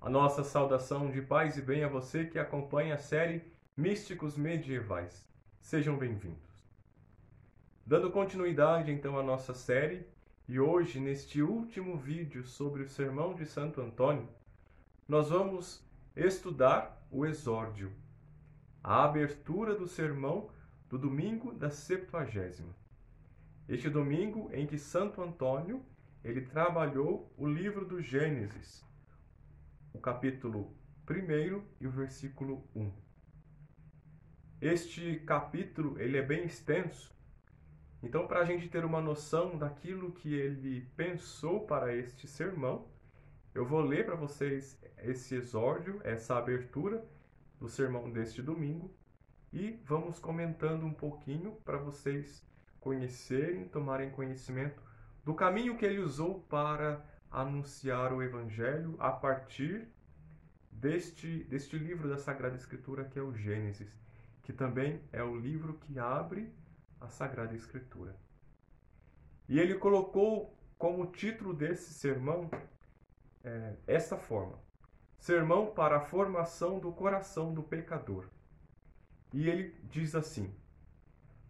A nossa saudação de paz e bem a você que acompanha a série Místicos Medievais. Sejam bem-vindos. Dando continuidade então à nossa série, e hoje neste último vídeo sobre o Sermão de Santo Antônio, nós vamos estudar o Exórdio, a abertura do sermão do domingo da Septuagésima. Este domingo em que Santo Antônio ele trabalhou o livro do Gênesis, o capítulo 1 e o versículo 1. Este capítulo ele é bem extenso, então para a gente ter uma noção daquilo que ele pensou para este sermão, eu vou ler para vocês esse exórdio, essa abertura do sermão deste domingo, e vamos comentando um pouquinho para vocês conhecerem, tomarem conhecimento do caminho que ele usou para anunciar o Evangelho a partir deste livro da Sagrada Escritura que é o Gênesis, que também é o livro que abre a Sagrada Escritura. E ele colocou como título desse sermão esta forma: Sermão para a formação do coração do pecador. E ele diz assim: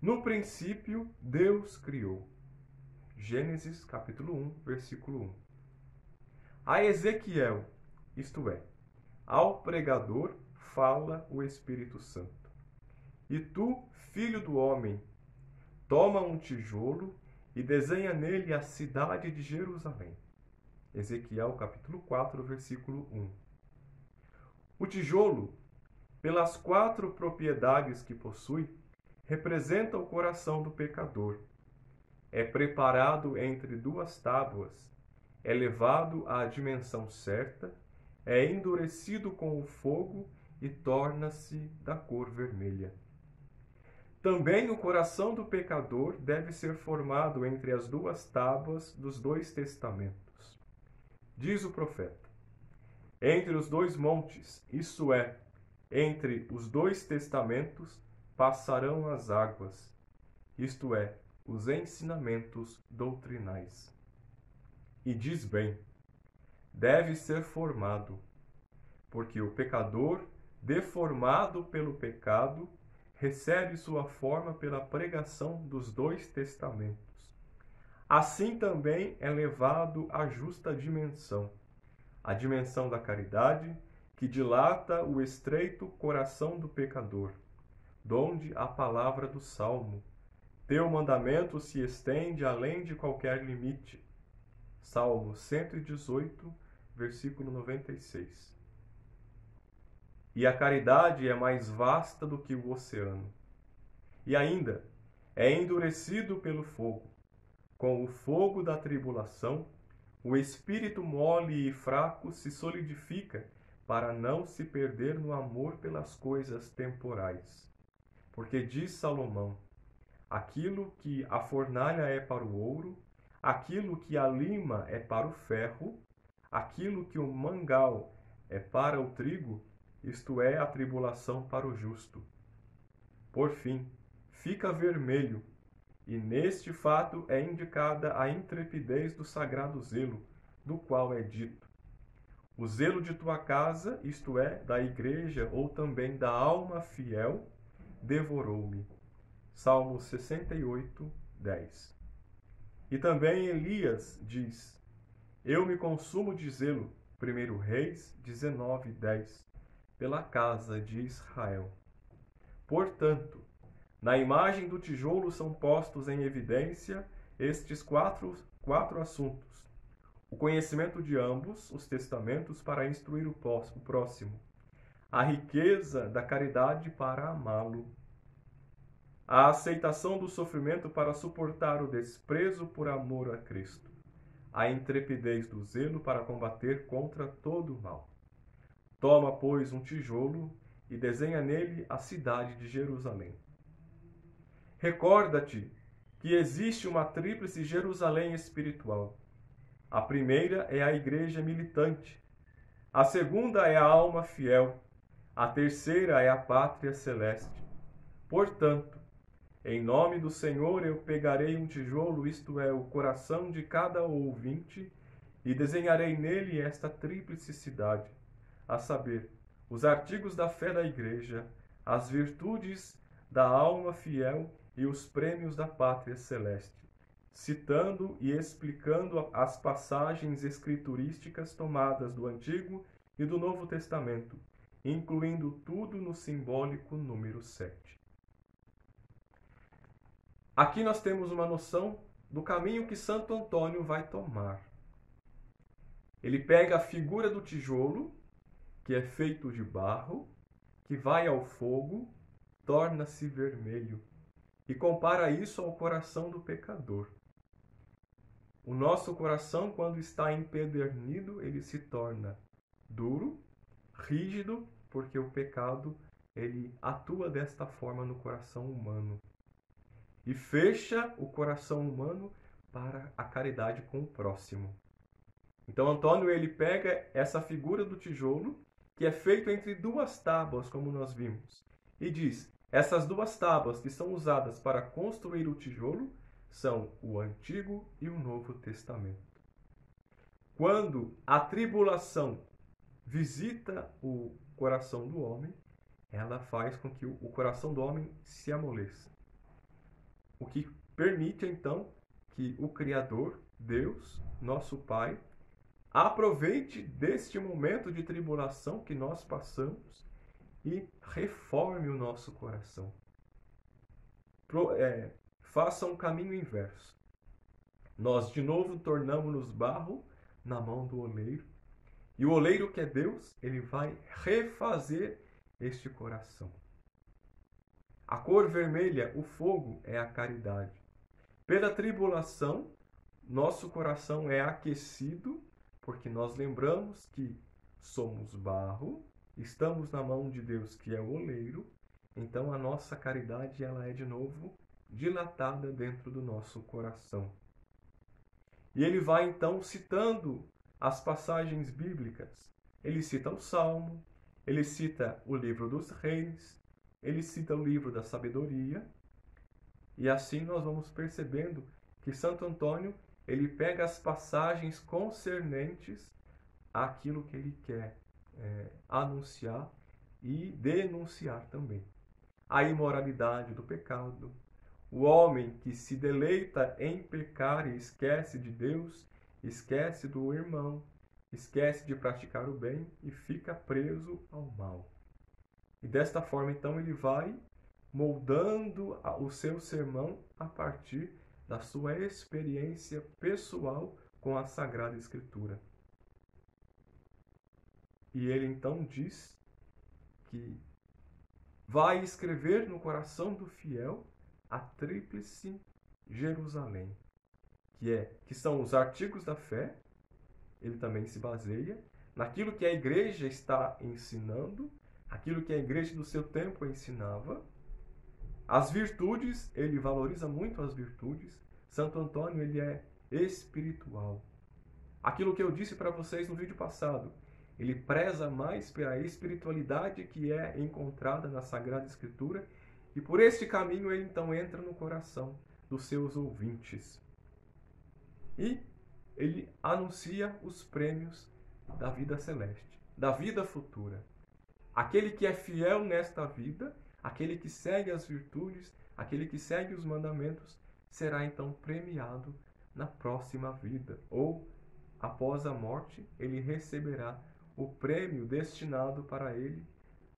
No princípio Deus criou. Gênesis capítulo 1, versículo 1. A Ezequiel, isto é, ao pregador, fala o Espírito Santo. E tu, filho do homem, toma um tijolo e desenha nele a cidade de Jerusalém. Ezequiel capítulo 4, versículo 1. O tijolo, pelas 4 propriedades que possui, representa o coração do pecador. É preparado entre 2 tábuas, é levado à dimensão certa, é endurecido com o fogo e torna-se da cor vermelha. Também o coração do pecador deve ser formado entre as 2 tábuas dos 2 testamentos. Diz o profeta: Entre os 2 montes, isto é, entre os 2 testamentos, passarão as águas, isto é, os ensinamentos doutrinais. E diz bem: deve ser formado, porque o pecador, deformado pelo pecado, recebe sua forma pela pregação dos 2 testamentos. Assim também é levado à justa dimensão, a dimensão da caridade, que dilata o estreito coração do pecador, donde a palavra do Salmo: Teu mandamento se estende além de qualquer limite. Salmo 118, versículo 96. E a caridade é mais vasta do que o oceano. E ainda, é endurecido pelo fogo. Com o fogo da tribulação, o espírito mole e fraco se solidifica para não se perder no amor pelas coisas temporais. Porque diz Salomão: aquilo que a fornalha é para o ouro, aquilo que a lima é para o ferro, aquilo que o mangal é para o trigo, isto é, a tribulação para o justo. Por fim, fica vermelho, e neste fato é indicada a intrepidez do sagrado zelo, do qual é dito: o zelo de tua casa, isto é, da igreja ou também da alma fiel, devorou-me. Salmo 68, 10. E também Elias diz: Eu me consumo de zelo, 1 Reis 19, 10, pela casa de Israel. Portanto, na imagem do tijolo são postos em evidência estes quatro assuntos: o conhecimento de ambos os testamentos para instruir o próximo, a riqueza da caridade para amá-lo, a aceitação do sofrimento para suportar o desprezo por amor a Cristo, a intrepidez do zelo para combater contra todo o mal. Toma, pois, um tijolo e desenha nele a cidade de Jerusalém. Recorda-te que existe uma tríplice Jerusalém espiritual. A primeira é a igreja militante, a segunda é a alma fiel, a terceira é a pátria celeste. Portanto, em nome do Senhor eu pegarei um tijolo, isto é, o coração de cada ouvinte, e desenharei nele esta tríplice cidade, a saber, os artigos da fé da Igreja, as virtudes da alma fiel e os prêmios da pátria celeste, citando e explicando as passagens escriturísticas tomadas do Antigo e do Novo Testamento, incluindo tudo no simbólico número 7. Aqui nós temos uma noção do caminho que Santo Antônio vai tomar. Ele pega a figura do tijolo, que é feito de barro, que vai ao fogo, torna-se vermelho, e compara isso ao coração do pecador. O nosso coração, quando está empedernido, ele se torna duro, rígido, porque o pecado ele atua desta forma no coração humano. E fecha o coração humano para a caridade com o próximo. Então Antônio ele pega essa figura do tijolo, que é feito entre duas tábuas, como nós vimos, e diz: essas duas tábuas que são usadas para construir o tijolo são o Antigo e o Novo Testamento. Quando a tribulação visita o coração do homem, ela faz com que o coração do homem se amoleça. O que permite, então, que o Criador, Deus, nosso Pai, aproveite deste momento de tribulação que nós passamos e reforme o nosso coração. Faça um caminho inverso. Nós, de novo, tornamos-nos barro na mão do oleiro. E o oleiro, que é Deus, ele vai refazer este coração. A cor vermelha, o fogo, é a caridade. Pela tribulação, nosso coração é aquecido, porque nós lembramos que somos barro, estamos na mão de Deus, que é o oleiro, então a nossa caridade ela é de novo dilatada dentro do nosso coração. E ele vai então citando as passagens bíblicas. Ele cita o Salmo, ele cita o livro dos Reis, ele cita o livro da sabedoria, e assim nós vamos percebendo que Santo Antônio ele pega as passagens concernentes àquilo que ele quer anunciar e denunciar também. A imoralidade do pecado, o homem que se deleita em pecar e esquece de Deus, esquece do irmão, esquece de praticar o bem e fica preso ao mal. E desta forma, então, ele vai moldando o seu sermão a partir da sua experiência pessoal com a Sagrada Escritura. E ele então diz que vai escrever no coração do fiel a tríplice Jerusalém, que são os artigos da fé. Ele também se baseia naquilo que a igreja está ensinando, aquilo que a igreja do seu tempo ensinava. As virtudes, ele valoriza muito as virtudes. Santo Antônio, ele é espiritual. Aquilo que eu disse para vocês no vídeo passado, ele preza mais pela espiritualidade que é encontrada na Sagrada Escritura, e por este caminho ele então entra no coração dos seus ouvintes. E ele anuncia os prêmios da vida celeste, da vida futura. Aquele que é fiel nesta vida, aquele que segue as virtudes, aquele que segue os mandamentos, será então premiado na próxima vida. Ou, após a morte, ele receberá o prêmio destinado para ele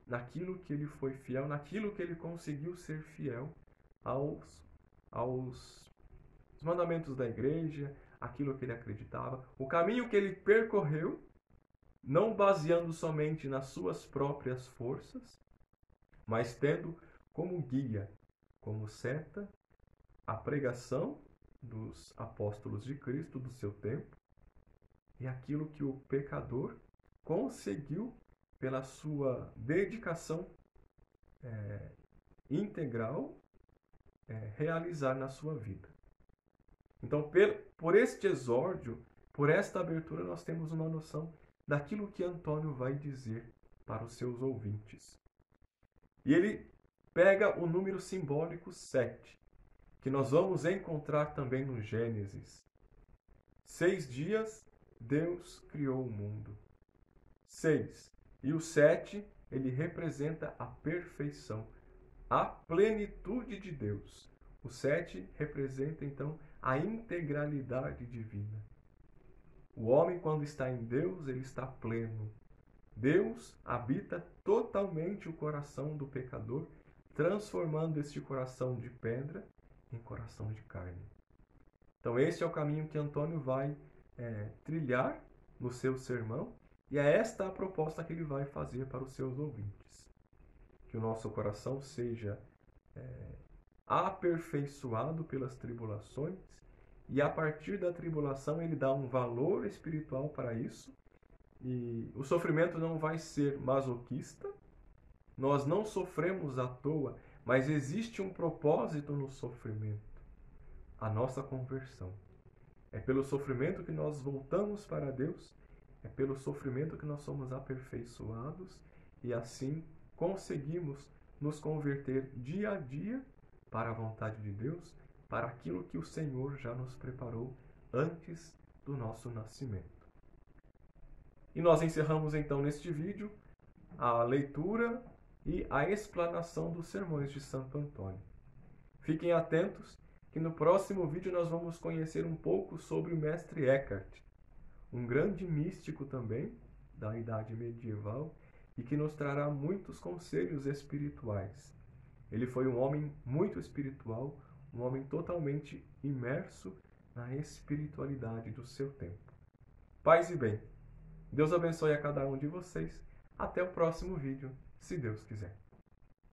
naquilo que ele foi fiel, naquilo que ele conseguiu ser fiel aos mandamentos da igreja, aquilo que ele acreditava, o caminho que ele percorreu, não baseando somente nas suas próprias forças, mas tendo como guia, como seta, a pregação dos apóstolos de Cristo do seu tempo e aquilo que o pecador conseguiu pela sua dedicação integral realizar na sua vida. Então, por este exórdio, por esta abertura, nós temos uma noção daquilo que Antônio vai dizer para os seus ouvintes. E ele pega o número simbólico 7, que nós vamos encontrar também no Gênesis. 6 dias Deus criou o mundo. 6. E o 7, ele representa a perfeição, a plenitude de Deus. O 7 representa, então, a integralidade divina. O homem, quando está em Deus, ele está pleno. Deus habita totalmente o coração do pecador, transformando este coração de pedra em coração de carne. Então, esse é o caminho que Antônio vai trilhar no seu sermão, e é esta a proposta que ele vai fazer para os seus ouvintes. Que o nosso coração seja aperfeiçoado pelas tribulações, e a partir da tribulação ele dá um valor espiritual para isso, e o sofrimento não vai ser masoquista, nós não sofremos à toa, mas existe um propósito no sofrimento, a nossa conversão. É pelo sofrimento que nós voltamos para Deus, é pelo sofrimento que nós somos aperfeiçoados e assim conseguimos nos converter dia a dia para a vontade de Deus, para aquilo que o Senhor já nos preparou antes do nosso nascimento. E nós encerramos então neste vídeo a leitura e a explanação dos sermões de Santo Antônio. Fiquem atentos que no próximo vídeo nós vamos conhecer um pouco sobre o mestre Eckhart, um grande místico também da Idade Medieval e que nos trará muitos conselhos espirituais. Ele foi um homem muito espiritual, um homem totalmente imerso na espiritualidade do seu tempo. Paz e bem. Deus abençoe a cada um de vocês. Até o próximo vídeo, se Deus quiser.